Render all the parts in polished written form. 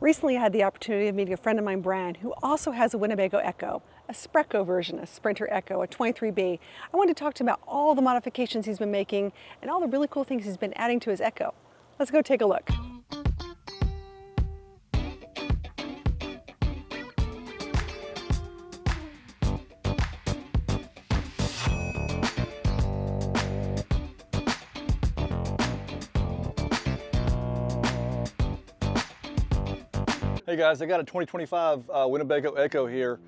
Recently I had the opportunity of meeting a friend of mine, Brian, who also has a Winnebago Echo, a Sprecco version, a Sprinter Echo, a 23B. I wanted to talk to him about all the modifications he's been making and all the really cool things he's been adding to his Echo. Let's go take a look. Hey guys, I got a 2025 Winnebago Echo here.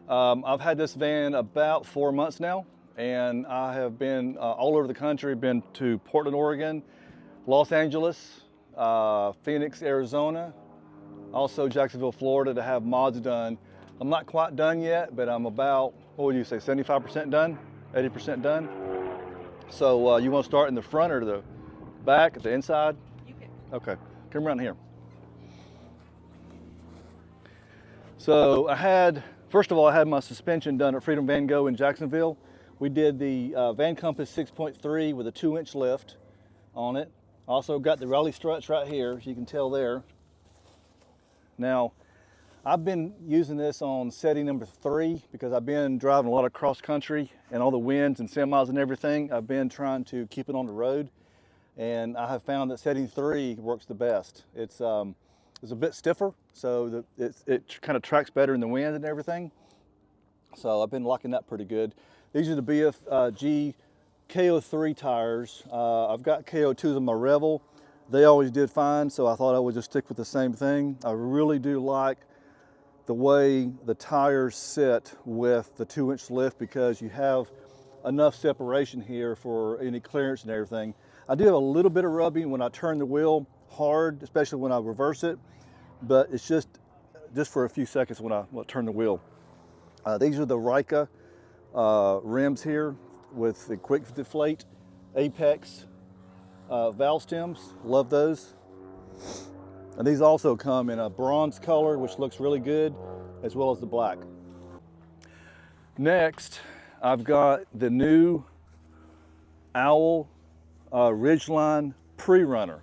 I've had this van about 4 months now, and I have been all over the country. Been to Portland, Oregon, Los Angeles, Phoenix, Arizona, also Jacksonville, Florida to have mods done. I'm not quite done yet, but I'm about, what would you say, 75% done, 80% done? So you want to start in the front or the back, at the inside? You can. Okay, come around here. So first of all, I had my suspension done at FreedomVanGo in Jacksonville. We did the Van Compass 6.3 with a 2-inch lift on it. Also got the rally struts right here, as you can tell there. Now, I've been using this on setting number 3 because I've been driving a lot of cross country and all the winds and semis and everything. I've been trying to keep it on the road, and I have found that setting 3 works the best. It's a bit stiffer, so it kind of tracks better in the wind and everything. So I've been liking that pretty good. These are the BFG K03 tires. I've got K02s on my Revel. They always did fine, so I thought I would just stick with the same thing. I really do like the way the tires sit with the 2-inch lift because you have enough separation here for any clearance and everything. I do have a little bit of rubbing when I turn the wheel hard, especially when I reverse it, but it's just for a few seconds when I turn the wheel. These are the Reika rims here with the quick deflate apex valve stems. Love those. And these also come in a bronze color, which looks really good, as well as the black. Next, I've got the new Owl Ridgeline pre-runner.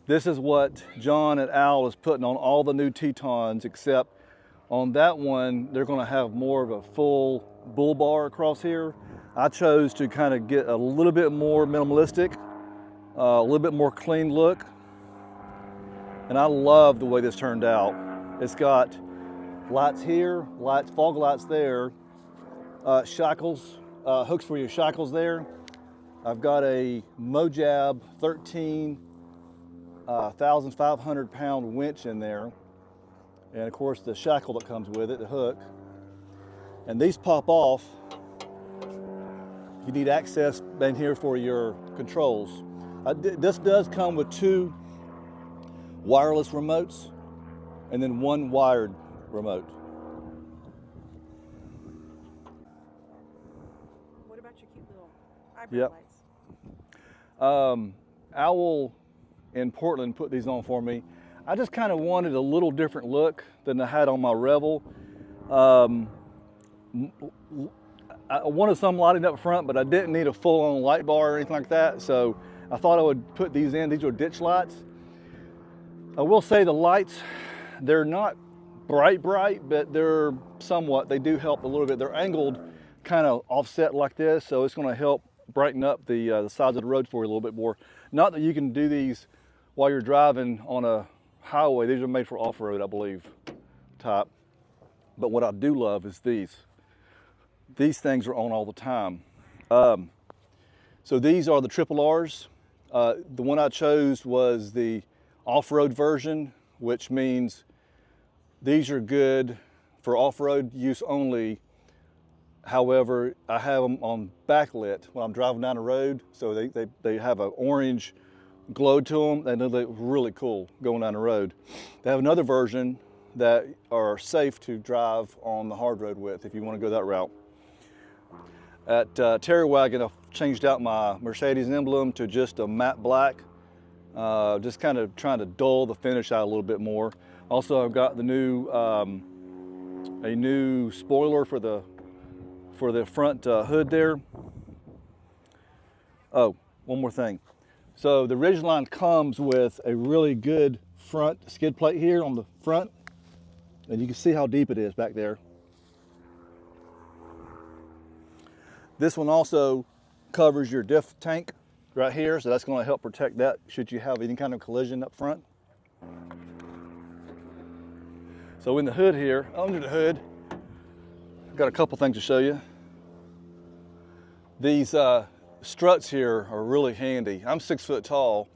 This is what John at Owl is putting on all the new Tetons, except on that one, they're gonna have more of a full bull bar across here. I chose to kind of get a little bit more minimalistic, a little bit more clean look. And I love the way this turned out. It's got lights here, fog lights there, shackles, hooks for your shackles there. I've got a Mojab 1,500 pound winch in there. And of course the shackle that comes with it, the hook. And these pop off. You need access in here for your controls. This does come with 2 wireless remotes and then 1 wired remote. What about your cute little eyebrow lights? Owl in Portland put these on for me. I just kind of wanted a little different look than I had on my Revel. I wanted some lighting up front, but I didn't need a full-on light bar or anything like that, so I thought I would put these in. These are ditch lights. I will say the lights, they're not bright, but they're somewhat, they do help a little bit. They're angled kind of offset like this, so it's gonna help brighten up the sides of the road for you a little bit more. Not that you can do these while you're driving on a highway. These are made for off-road, I believe, type. But what I do love is these. These things are on all the time. So these are the Triple R's. The one I chose was the off-road version, which means these are good for off-road use only. However, I have them on backlit when I'm driving down the road, so they have an orange glow to them, and they look really cool going down the road. They have another version that are safe to drive on the hard road with if you want to go that route. At Terra Wagen, I've changed out my Mercedes Emblem to just a matte black, just kind of trying to dull the finish out a little bit more. Also, I've got the new a new spoiler for the front hood there. Oh, one more thing. So the Ridgeline comes with a really good front skid plate here on the front, and you can see how deep it is back there. This one also covers your diff tank right here, so that's going to help protect that should you have any kind of collision up front. So in the hood here, under the hood, I've got a couple things to show you. These struts here are really handy. I'm 6 foot tall,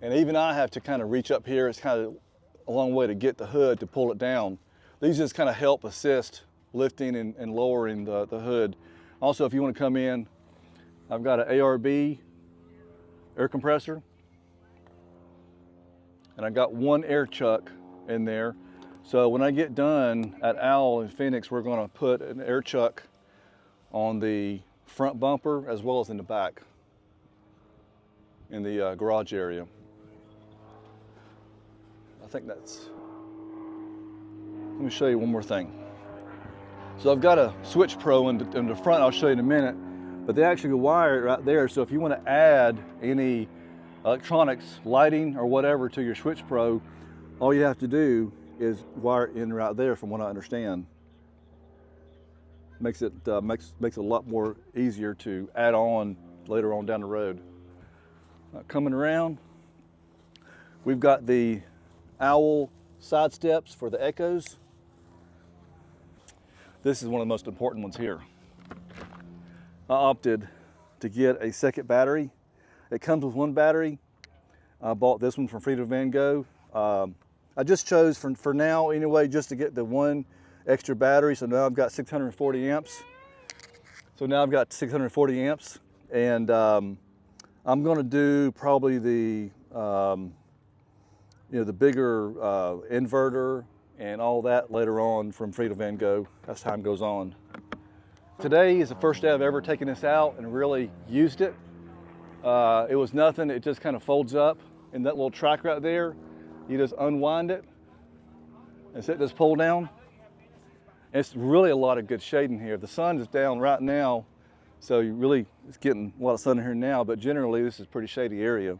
and even I have to kind of reach up here. It's kind of a long way to get the hood to pull it down. These just kind of help assist lifting and lowering the hood. Also, if you want to come in, I've got an ARV air compressor, and I got one air chuck in there. So when I get done at Owl in Phoenix, we're going to put an air chuck on the front bumper as well as in the back in the garage area. I think that's, let me show you one more thing. So I've got a Switch Pro in the front, I'll show you in a minute, but they actually wire it right there. So if you want to add any electronics, lighting or whatever to your Switch Pro, all you have to do is wire it in right there, from what I understand. Makes it makes it a lot more easier to add on later on down the road. Coming around, we've got the Owl side steps for the Echoes. This is one of the most important ones here. I opted to get a second battery. It comes with one battery. I bought this one from FreedomVanGo. I just chose for now anyway, just to get the one extra battery. So now I've got 640 amps. So now I've got 640 amps, and I'm going to do probably the the bigger inverter and all that later on from FreedomVanGo as time goes on. Today is the first day I've ever taken this out and really used it. It was nothing. It just kind of folds up, and that little track right there, you just unwind it and set this pull down. It's really a lot of good shade in here. The sun is down right now, so you really, it's getting a lot of sun in here now, but generally this is a pretty shady area.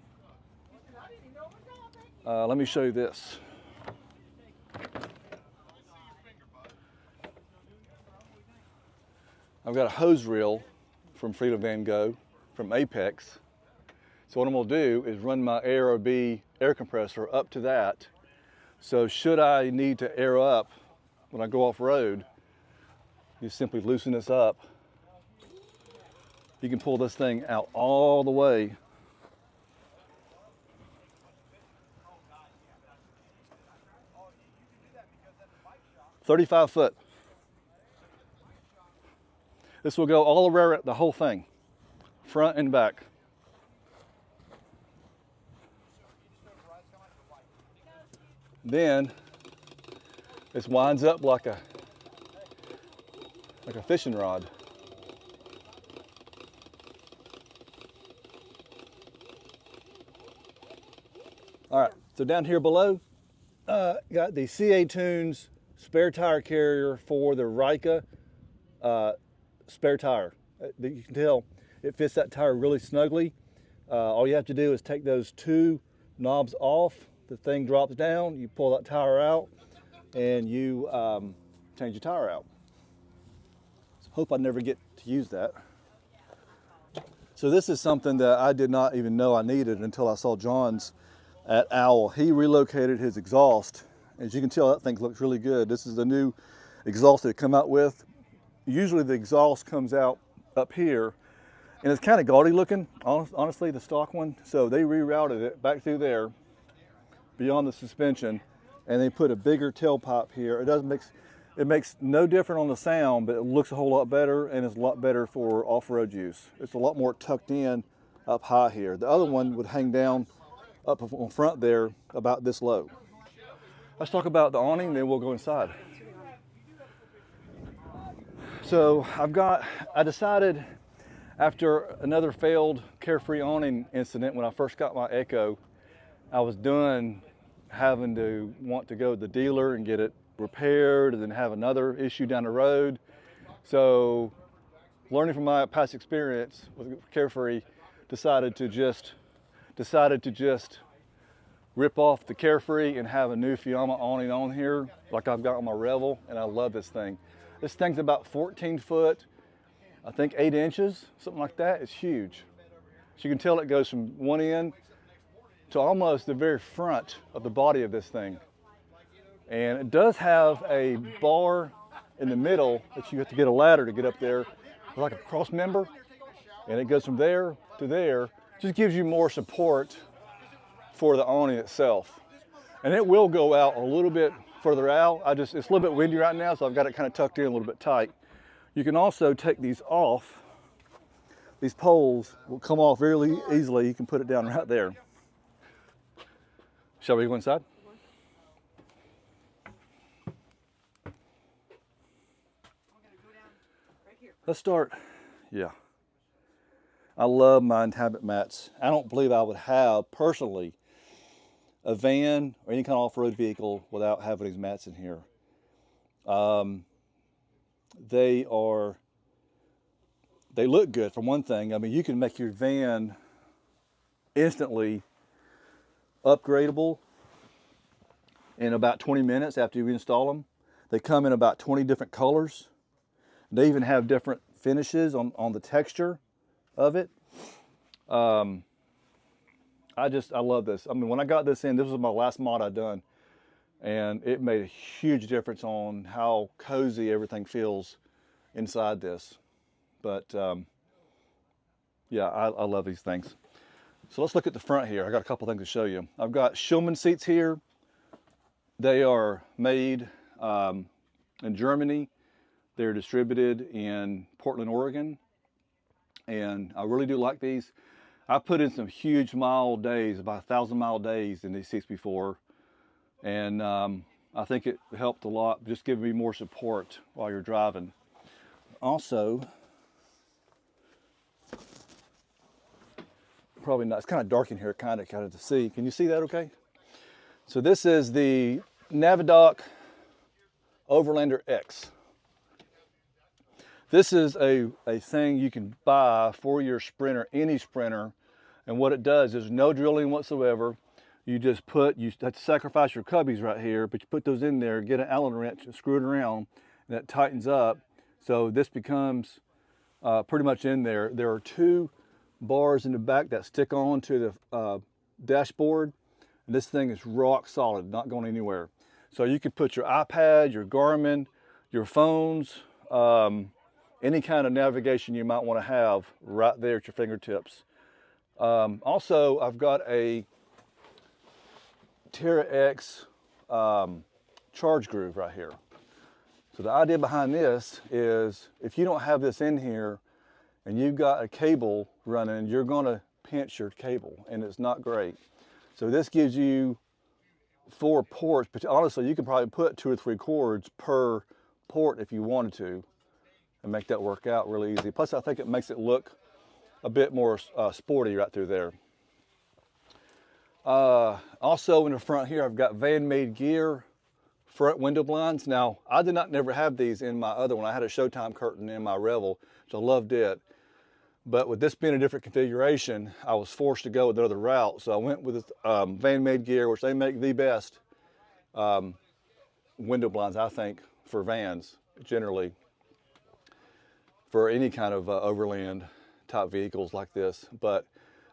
Let me show you this. I've got a hose reel from FreedomVanGo from Apex. So what I'm gonna do is run my ARV air compressor up to that. So should I need to air up when I go off road, you simply loosen this up. You can pull this thing out all the way. "35 foot. This will go all around the whole thing, front and back. Then this winds up like a fishing rod. All right, so down here below, got the CA Tunes spare tire carrier for the Reika spare tire. You can tell it fits that tire really snugly. All you have to do is take those two knobs off. The thing drops down, you pull that tire out, and you change your tire out. So hope I never get to use that. So this is something that I did not even know I needed until I saw John's at Owl. He relocated his exhaust. As you can tell, that thing looks really good. This is the new exhaust that it come out with. Usually the exhaust comes out up here, and it's kind of gaudy looking, honestly, the stock one. So they rerouted it back through there, beyond the suspension, and they put a bigger tailpipe here. It makes no difference on the sound, but it looks a whole lot better, and it's a lot better for off-road use. It's a lot more tucked in up high here. The other one would hang down up in front there about this low. Let's talk about the awning, then we'll go inside. So I decided after another failed Carefree awning incident when I first got my Echo, I was done having to want to go to the dealer and get it repaired and then have another issue down the road. So learning from my past experience with Carefree, decided to just rip off the Carefree and have a new Fiamma awning on here like I've got on my Revel, and I love this thing. This thing's about 14 foot, I think 8 inches, something like that. It's huge. So you can tell it goes from one end to almost the very front of the body of this thing. And it does have a bar in the middle that you have to get a ladder to get up there, like a cross member, and it goes from there to there. Just gives you more support for the awning itself. And it will go out a little bit further out. It's a little bit windy right now, so I've got it kind of tucked in a little bit tight. You can also take these off. These poles will come off very easily. You can put it down right there. Shall we go inside? Let's start, yeah. I love my InHabit Mats. I don't believe I would have, personally, a van or any kind of off-road vehicle without having these mats in here. They look good, for one thing. I mean, you can make your van instantly upgradable in about 20 minutes after you install them. They come in about 20 different colors. They even have different finishes on the texture of it. I love this. I mean, when I got this in, this was my last mod I'd done, and it made a huge difference on how cozy everything feels inside this. But yeah, I love these things. So let's look at the front here. I got a couple things to show you. I've got Sheelman seats here. They are made in Germany. They're distributed in Portland, Oregon, and I really do like these. I put in some huge mile days, about 1,000-mile days in these seats before, and I think it helped a lot, just giving me more support while you're driving. Also, probably not, it's kind of dark in here, kind of to see. Can you see that okay? So this is the Navidoc Overlander X. This is a thing you can buy for your Sprinter, any Sprinter, and what it does is no drilling whatsoever. You just you have to sacrifice your cubbies right here, but you put those in there, get an Allen wrench and screw it around, and that tightens up. So this becomes pretty much in there. There are 2 bars in the back that stick on to the dashboard, and this thing is rock solid, not going anywhere. So you can put your iPad, your Garmin, your phones, any kind of navigation you might want to have right there at your fingertips. Also, I've got a Terra X charge groove right here. So the idea behind this is if you don't have this in here and you've got a cable running, you're going to pinch your cable, and it's not great. So this gives you 4 ports, but honestly, you can probably put 2 or 3 cords per port if you wanted to, and make that work out really easy. Plus, I think it makes it look a bit more sporty right through there. Also in the front here, I've got Vanmade gear front window blinds. Now, I did not never have these in my other one. I had a Showtime curtain in my Revel, which I loved it. But with this being a different configuration, I was forced to go another route. So I went with Vanmade gear, which they make the best window blinds, I think, for vans generally, for any kind of overland type vehicles like this. But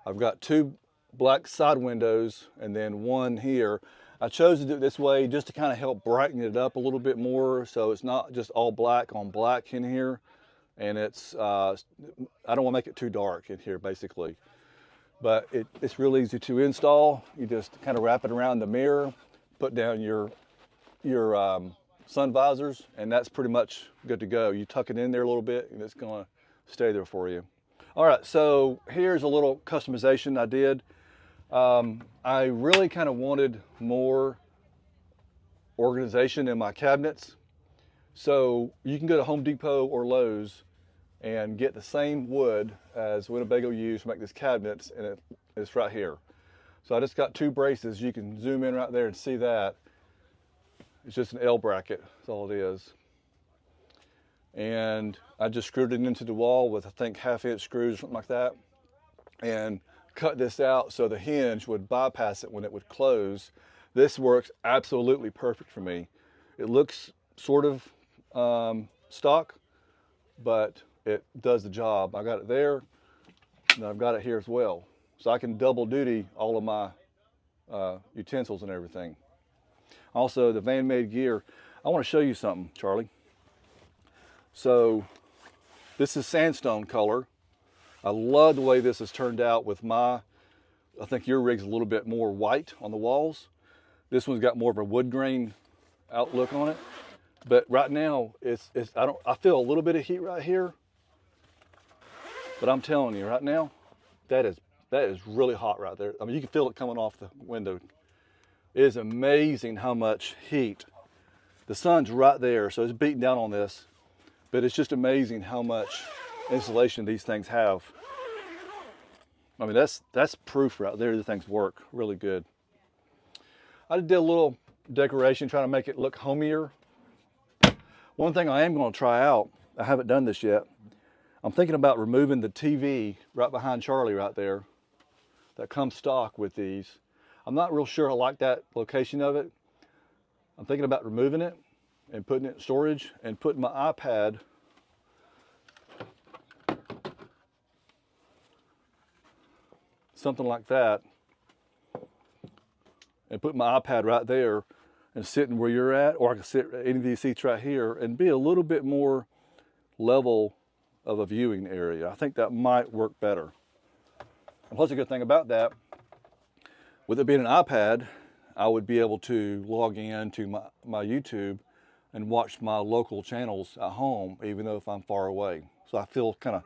I've got 2 black side windows and then 1 here. I chose to do it this way just to kind of help brighten it up a little bit more, so it's not just all black on black in here. And it's, I don't want to make it too dark in here basically. But it's real easy to install. You just kind of wrap it around the mirror, put down your sun visors, and that's pretty much good to go. You tuck it in there a little bit and it's gonna stay there for you. All right, so here's a little customization I did. I really kind of wanted more organization in my cabinets. So you can go to Home Depot or Lowe's and get the same wood as Winnebago used to make these cabinets, and it's right here. So I just got 2 braces. You can zoom in right there and see that. It's just an L bracket, that's all it is. And I just screwed it into the wall with, I think, 1/2-inch screws or something like that. And cut this out so the hinge would bypass it when it would close. This works absolutely perfect for me. It looks sort of stock, but it does the job. I got it there, and I've got it here as well. So I can double duty all of my utensils and everything. Also, the Vanmade gear. I want to show you something, Charlie. So this is sandstone color. I love the way this has turned out with my, I think your rig's a little bit more white on the walls. This one's got more of a wood grain outlook on it. But right now, I feel a little bit of heat right here. But I'm telling you right now, that is really hot right there. I mean, you can feel it coming off the window. It is amazing how much heat. The sun's right there, so it's beating down on this. But it's just amazing how much insulation these things have. I mean, that's proof right there. The things work really good. I did a little decoration trying to make it look homier. One thing I am going to try out, I haven't done this yet. I'm thinking about removing the TV right behind Charlie right there that comes stock with these. I'm not real sure I like that location of it. I'm thinking about removing it and putting it in storage and putting my iPad something like that, and put my iPad right there and sitting where you're at, or I can sit at any of these seats right here and be a little bit more level of a viewing area. I think that might work better. And plus, a good thing about that, with it being an iPad, I would be able to log in to my YouTube and watch my local channels at home, even though if I'm far away. So I feel kind of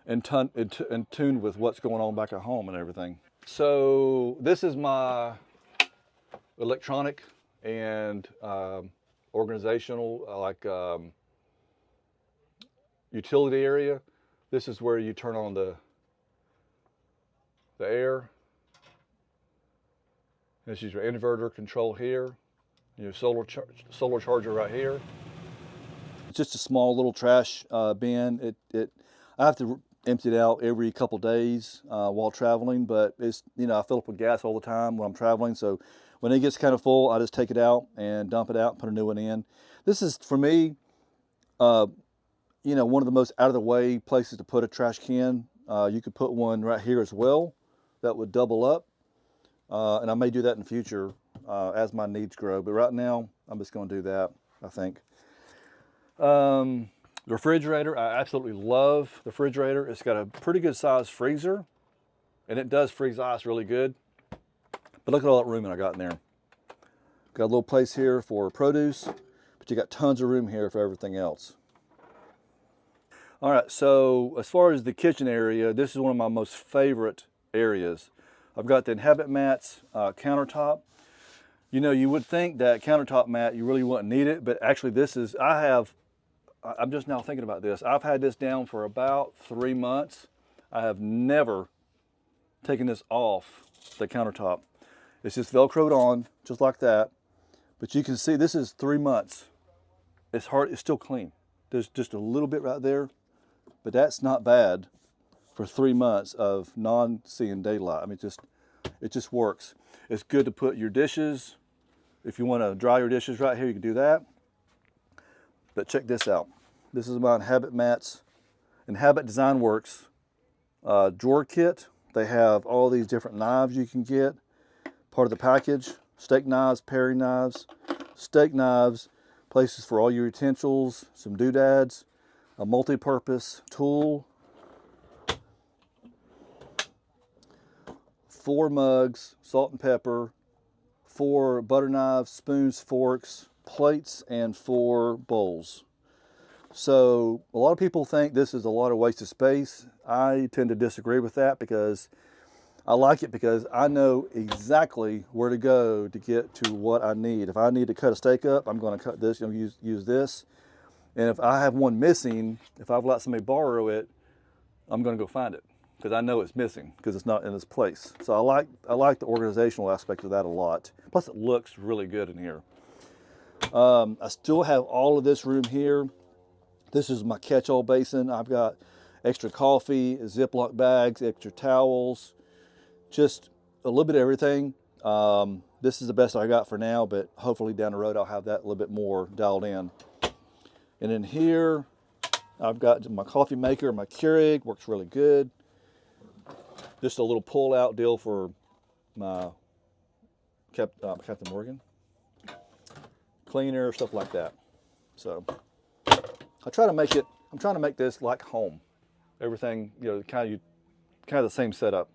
in tune with what's going on back at home and everything. So this is my electronic and organizational, utility area. This is where you turn on the air. This is your inverter control here. Your solar charger right here. It's just a small little trash bin. I have to empty it out every couple days while traveling, but it's, I fill up with gas all the time when I'm traveling. So when it gets kind of full, I just take it out and dump it out and put a new one in. This is, for me, one of the most out of the way places to put a trash can. You could put one right here as well. That would double up. And I may do that in the future as my needs grow. But right now, I'm just going to do that, I think. The refrigerator, I absolutely love the refrigerator. It's got a pretty good size freezer, and it does freeze ice really good. But look at all that room that I got in there. Got a little place here for produce, but you got tons of room here for everything else. All right, so as far as the kitchen area, this is one of my most favorite areas. I've got the InHabit Mats countertop. You would think that countertop mat, you really wouldn't need it, but actually I'm just now thinking about this. I've had this down for about 3 months. I have never taken this off the countertop. It's just Velcroed on, just like that. But you can see this is 3 months. It's still clean. There's just a little bit right there, but that's not bad for 3 months of non-seeing daylight. I mean, it just works. It's good to put your dishes. If you want to dry your dishes right here, you can do that. But check this out. This is my InHabit Mats, InHabit Design Works drawer kit. They have all these different knives you can get. Part of the package, steak knives, paring knives, steak knives, places for all your utensils, some doodads, a multi-purpose tool, 4 mugs, salt and pepper, 4 butter knives, spoons, forks, plates, and 4 bowls. So a lot of people think this is a lot of waste of space. I tend to disagree with that because I like it because I know exactly where to go to get to what I need. If I need to cut a steak up, I'm going to cut this, use this. And if I have one missing, if I've let somebody borrow it, I'm going to go find it because I know it's missing because it's not in its place. So I like the organizational aspect of that a lot. Plus it looks really good in here. I still have all of this room here. This is my catch-all basin. I've got extra coffee, Ziploc bags, extra towels. just a little bit of everything. This is the best I got for now, but hopefully down the road I'll have that a little bit more dialed in. And in here, I've got my coffee maker, my Keurig, works really good. Just a little pull-out deal for my Captain Morgan. Cleaner, stuff like that. So I'm trying to make this like home. Everything, you know, kind of the same setup.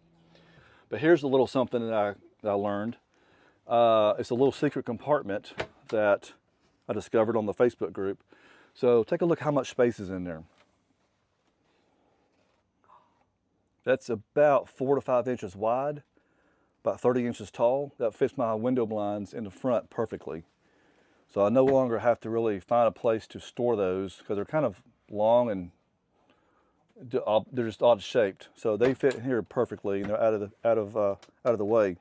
But here's a little something that I learned. It's a little secret compartment that I discovered on the Facebook group. So take a look how much space is in there. That's about 4 to 5 inches wide, about 30 inches tall. That fits my window blinds in the front perfectly. So I no longer have to really find a place to store those because they're kind of long and they're just odd shaped. So they fit in here perfectly and they're out of the way.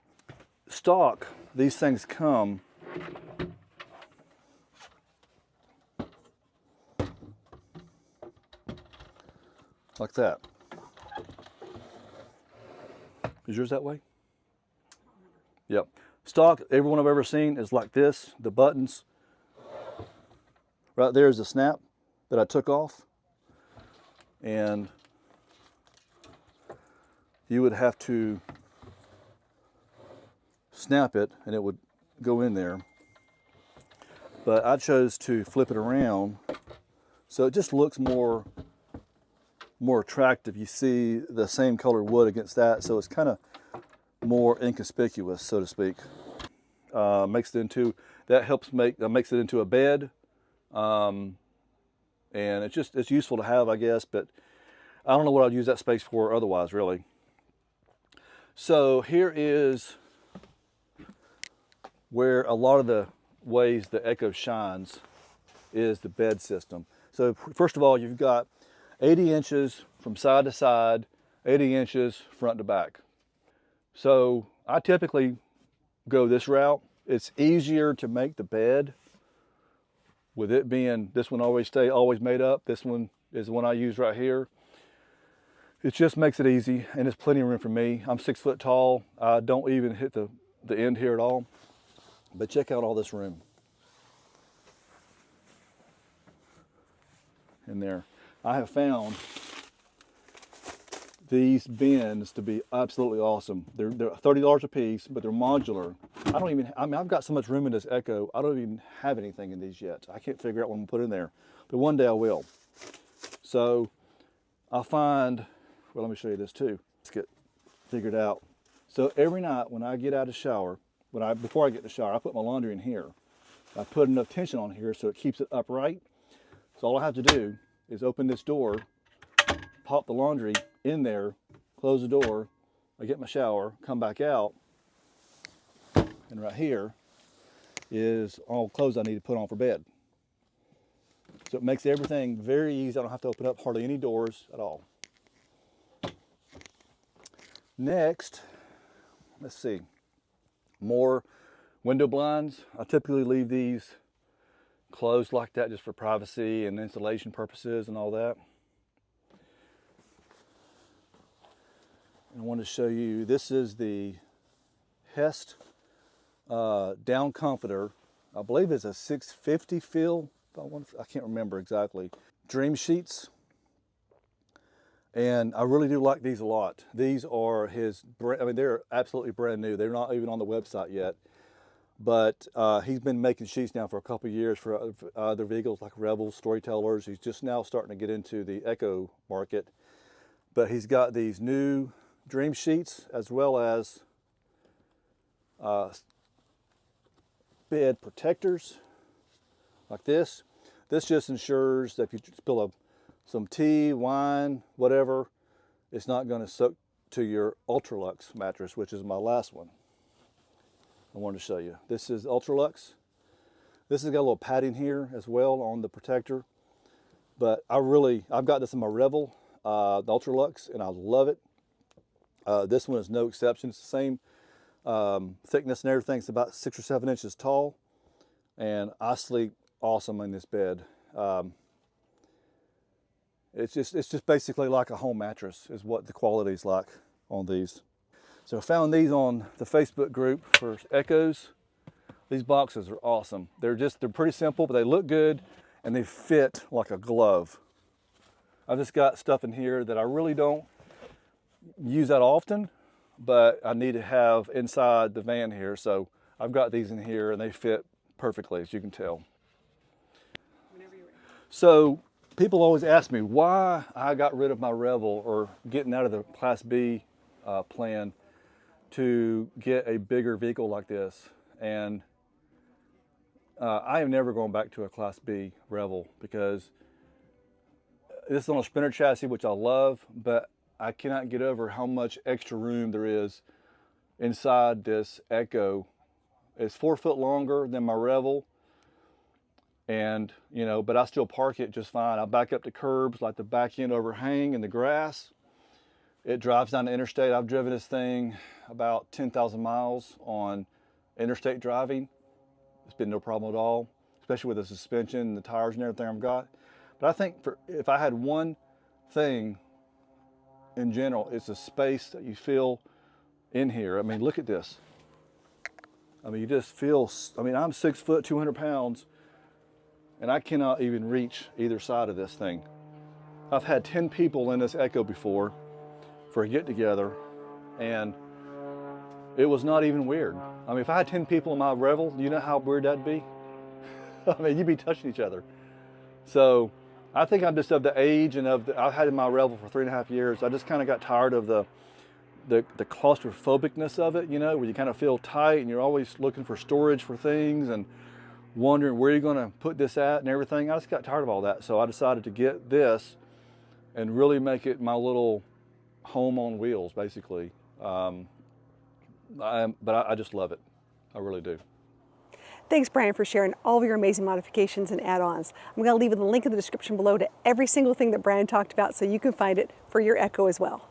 Stock, these things come like that. Is yours that way? Yep. Stock, everyone I've ever seen is like this. The buttons, right there is the snap that I took off. And you would have to snap it and it would go in there. But I chose to flip it around so it just looks more attractive. You see the same color wood against that, so it's kind of more inconspicuous, so to speak. Makes it into a bed, and it's useful to have, I guess. But I don't know what I'd use that space for otherwise, really. So here is where a lot of the ways the Echo shines is the bed system. So first of all, you've got 80 inches from side to side, 80 inches front to back. So I typically go this route. It's easier to make the bed with it being, this one always made up. This one is the one I use right here. It just makes it easy and it's plenty of room for me. I'm 6 foot tall. I don't even hit the end here at all. But check out all this room in there. I have found these bins to be absolutely awesome. They're $30 a piece, but they're modular. I've got so much room in this Echo, I don't even have anything in these yet. I can't figure out what I'm gonna put in there, but one day I will. So I find, well, let me show you this too. Let's get figured out. So every night when I get out of the shower, before I get in the shower, I put my laundry in here. I put enough tension on here so it keeps it upright. So all I have to do is open this door, pop the laundry in there, close the door, I get my shower, come back out, and right here is all clothes I need to put on for bed. So it makes everything very easy. I don't have to open up hardly any doors at all. Next, let's see, more window blinds. I typically leave these closed like that just for privacy and insulation purposes and all that. And I want to show you, this is the Hest down comforter. I believe it's a 650 fill. I can't remember exactly. Dream sheets. And I really do like these a lot. These are they're absolutely brand new. They're not even on the website yet. But he's been making sheets now for a couple of years for other vehicles like Rebels, Storytellers. He's just now starting to get into the Echo market. But he's got these new Dream sheets as well as bed protectors like this. This just ensures that if you spill some tea, wine, whatever, it's not going to soak to your Ultralux mattress, which is my last one I wanted to show you. This is Ultralux. This has got a little padding here as well on the protector. But I've got this in my Revel, the Ultralux, and I love it. This one is no exception. It's the same thickness and everything. It's about 6 or 7 inches tall. And I sleep awesome in this bed. It's just basically like a home mattress is what the quality is like on these. So I found these on the Facebook group for Echoes. These boxes are awesome. They're pretty simple, but they look good and they fit like a glove. I've just got stuff in here that I really don't use that often, but I need to have inside the van here. So I've got these in here and they fit perfectly, as you can tell. So people always ask me why I got rid of my Revel or getting out of the Class B plan to get a bigger vehicle like this. And I am never going back to a Class B Revel because this is on a Sprinter chassis, which I love, but I cannot get over how much extra room there is inside this Echo. It's 4 foot longer than my Revel, and you know, but I still park it just fine. I back up to curbs, like the back end overhang in the grass. It drives down the interstate. I've driven this thing about 10,000 miles on interstate driving. It's been no problem at all, especially with the suspension and the tires and everything I've got. But I think if I had one thing in general, it's the space that you feel in here. I mean, look at this. I mean, you just feel, I mean, I'm 6 foot, 200 pounds, and I cannot even reach either side of this thing. I've had 10 people in this Echo before for a get together, and it was not even weird. I mean, if I had 10 people in my Revel, do you know how weird that'd be? I mean, you'd be touching each other. So I think I'm just of the age and I've had in my Revel for 3.5 years. I just kind of got tired of the claustrophobicness of it, you know, where you kind of feel tight and you're always looking for storage for things and wondering where you're going to put this at and everything. I just got tired of all that. So I decided to get this and really make it my little home on wheels, basically. But I just love it. I really do. Thanks, Brian, for sharing all of your amazing modifications and add-ons. I'm going to leave a link in the description below to every single thing that Brian talked about so you can find it for your Echo as well.